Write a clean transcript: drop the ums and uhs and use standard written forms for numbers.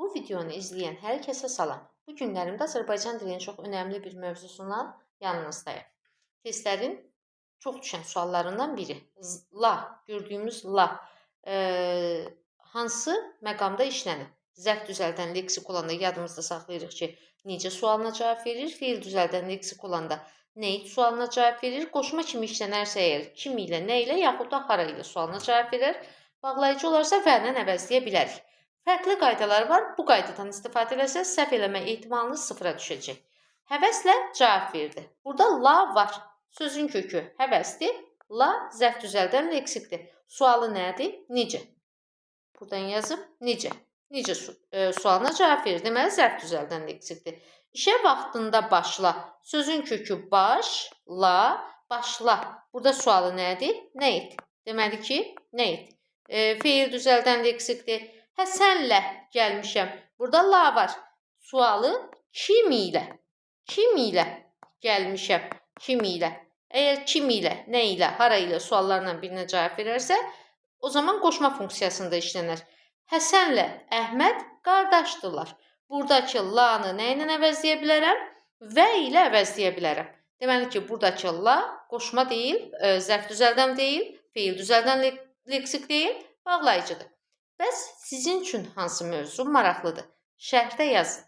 Bu videonu izleyen hər kəsə salam. Bu günlərimdə Azərbaycan dilinin çox önəmli bir mövzusundan yanınızdayım. Testlərin çox düşən suallarından biri. La, gördüyümüz la hansı məqamda işlənir? Zərf düzəldən leksik olanda yadımızda saxlayırıq ki, necə sualına cavab verir, feil düzəldən leksik olanda neyt sualına cavab verir, qoşma kimi işlənərsə əgər kim ilə, nə ilə, yaxud da hara ilə sualına cavab verir, bağlayıcı olarsa və-lə əvəzləyə bilərik. Fərqli qaydalar var. Bu qaydadan istifadə eləsəz, səhv eləmə ehtimalınız sıfıra düşəcək. Həvəslə cavab verdi. Burada la var. Sözün kökü həvəsdir. La zərf düzəldən leksikdir. Sualı nədir? Necə? Buradan yazıb necə? Necə sualına cavab verir. Deməli, zərf düzəldən leksikdir. İşə vaxtında başla. Sözün kökü baş, la, başla. Burada sualı nədir? Nə et? Deməli ki, nə et? Feil düzəldən leksikdir. Həsənlə gəlmişəm. Burada la var. Sualı kim ilə? Kim ilə gəlmişəm? Kim ilə? Əgər kim ilə, nə ilə, hara ilə suallarla birinə cavab verərsə, o zaman qoşma funksiyasında işlənər. Həsənlə Əhməd qardaşdırlar. Buradakı la-nı nə ilə əvəzləyə bilərəm? Və ilə əvəzləyə bilərəm. Deməli ki, buradakı la qoşma deyil, zərf düzəldən deyil, feil düzəldən leksik deyil, bağlayıcıdır. Bəs sizin üçün hansı mövzu maraqlıdır? Şərhdə yazın.